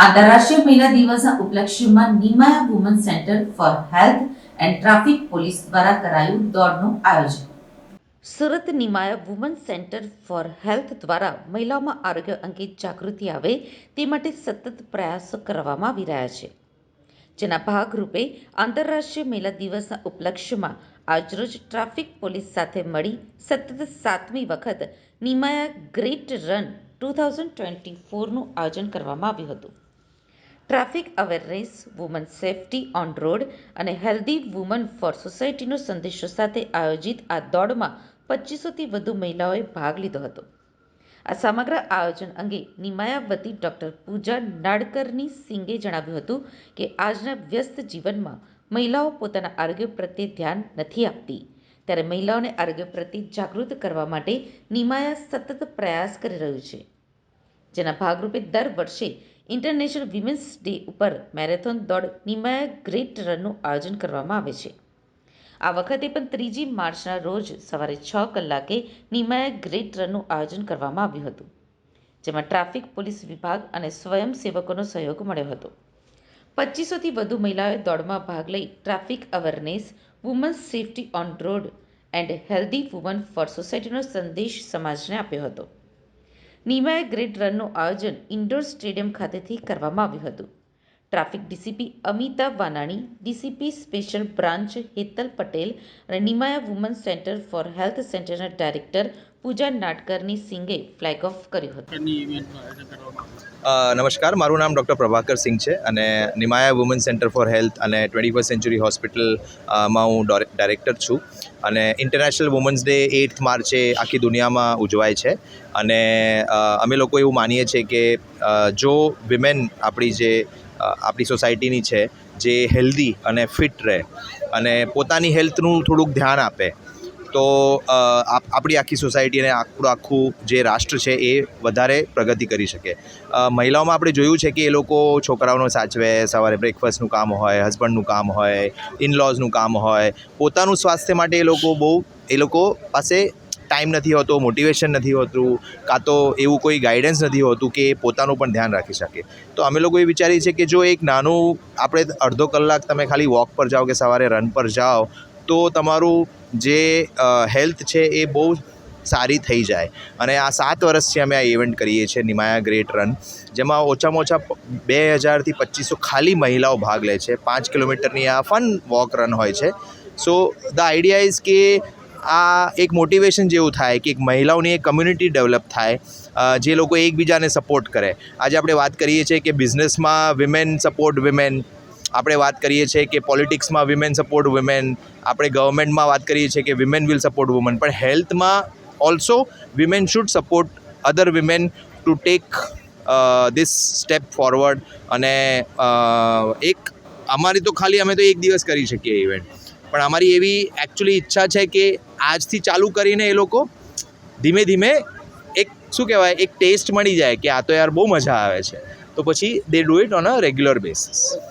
આંતરરાષ્ટ્રીય મહિલા દિવસના ઉપલક્ષ્યમાં Nimaya woman centre for health and traffic police દ્વારા કરાયું દોડનું આયોજન. Surat Nimaya woman centre for health દ્વારા મહિલાઓમાં આરોગ્ય અંગે જાગૃતિ આવે તે માટે સતત પ્રયાસો કરવામાં આવી રહ્યા છે. જેના ભાગરૂપે આંતરરાષ્ટ્રીય મહિલા દિવસના ઉપલક્ષ્યમાં આજરોજ ટ્રાફિક પોલીસ સાથે મળી સતત 7મી વખત નિમાયા ગ્રેટ રન 2024નું આયોજન કરવામાં આવ્યું હતું. Traffic awareness, woman safety on road અને હેલ્ધી વુમન ફોર સોસાયટીનો સંદેશો સાથે આયોજિત આ દોડમાં 2500થી વધુ મહિલાઓએ ભાગ લીધો હતો. આ સમગ્ર આયોજન અંગે નિમાયા વતી ડોક્ટર પૂજા નાડકરની સિંઘે જણાવ્યું હતું કે આજના વ્યસ્ત જીવનમાં મહિલાઓ પોતાના આરોગ્ય પ્રત્યે ધ્યાન નથી આપતી, ત્યારે મહિલાઓને આરોગ્ય પ્રત્યે જાગૃત કરવા માટે નિમાયા સતત પ્રયાસ કરી રહ્યું છે. જેના ભાગરૂપે દર વર્ષે ઇન્ટરનેશનલ વિમેન્સ ડે ઉપર મેરેથોન દોડ નિમાયા ગ્રેટ રનનું આયોજન કરવામાં આવે છે. આ વખતે પણ 3જી માર્ચના રોજ સવારે 6 કલાકે નિમાયા ગ્રેટ રનનું આયોજન કરવામાં આવ્યું હતું, જેમાં ટ્રાફિક પોલીસ વિભાગ અને સ્વયંસેવકોનો સહયોગ મળ્યો હતો. 2500થી વધુ મહિલાઓએ દોડમાં ભાગ લઈ traffic awareness, woman safety on road and healthy woman for સોસાયટીનો સંદેશ સમાજને આપ્યો હતો. નિમાયા ગ્રેટ રનનું આયોજન ઇન્ડોર સ્ટેડિયમ ખાતેથી કરવામાં આવ્યું હતું. Traffic DCP Amita Vanani, DCP special branch Hetal Patel અને નિમાયા વુમન સેન્ટર ફોર હેલ્થ સેન્ટરના ડાયરેક્ટર પૂજા નાડકરની સિંઘે ફ્લેગ ઓફ કર્યું હતું. નમસ્કાર, મારું નામ ડૉક્ટર પ્રભાકર સિંઘ છે અને નિમાયા વુમન સેન્ટર ફોર હેલ્થ અને 21st સેન્ચુરી હોસ્પિટલમાં હું ડાયરેક્ટર છું. અને ઇન્ટરનેશનલ વુમન્સ ડે 8th માર્ચે આખી દુનિયામાં ઉજવાય છે. અને અમે લોકો એવું માનીએ છીએ કે જો વિમેન આપણી સોસાયટીની છે જે હેલ્ધી અને ફિટ રહે અને પોતાની હેલ્થનું થોડુંક ધ્યાન આપે તો આપણી આખી સોસાયટી અને આખું જે રાષ્ટ્ર છે એ વધારે પ્રગતિ કરી શકે. મહિલાઓમાં આપણે જોયું છે કે એ લોકો છોકરાઓનો સાચવે, સવારે બ્રેકફાસ્ટનું કામ હોય, હસબન્ડનું કામ હોય, ઇનલોઝનું કામ હોય, પોતાનું સ્વાસ્થ્ય માટે એ લોકો પાસે ટાઈમ નથી હોતો, મોટિવેશન નથી હોતું, કાં તો એવું કોઈ ગાઈડન્સ નથી હોતું કે પોતાનું પણ ધ્યાન રાખી શકે. તો અમે લોકો એ વિચારીએ છીએ કે જો એક નાનું આપણે અડધો કલાક તમે ખાલી વોક પર જાઓ કે સવારે રન પર જાઓ તો તમારું જે હેલ્થ છે એ બહુ સારી થઈ જાય. અને આ 7 વર્ષથી અમે આ ઇવેન્ટ કરીએ છીએ, નિમાયા ગ્રેટ રન, જેમાં ઓછામાં ઓછા 2000થી 2500 ખાલી મહિલાઓ ભાગ લે છે. 5 કિલોમીટરની આ ફન વોક રન હોય છે. સો ધ આઈડિયા ઇઝ કે આ એક મોટિવેશન જેવું થાય કે એક મહિલાઓની એક કમ્યુનિટી ડેવલપ થાય, જે લોકો એકબીજાને સપોર્ટ કરે. આજે આપણે વાત કરીએ છીએ કે બિઝનેસમાં વિમેન સપોર્ટ વિમેન, આપણે વાત કરીએ છીએ કે પોલિટિક્સમાં વિમેન સપોર્ટ વિમેન, આપણે ગવર્મેન્ટમાં વાત કરીએ છીએ કે વિમેન વિલ સપોર્ટ વુમન, પણ હેલ્થમાં also women should support other women to take this step forward. અને અમે તો એક દિવસ કરી શકીએ ઇવેન્ટ, પણ અમારી એવી એકચ્યુઅલી ઈચ્છા છે કે આજથી ચાલુ કરીને એ લોકો ધીમે ધીમે એક ટેસ્ટ મળી જાય કે આ તો યાર બહુ મજા આવે છે, તો પછી they do it on a regular basis.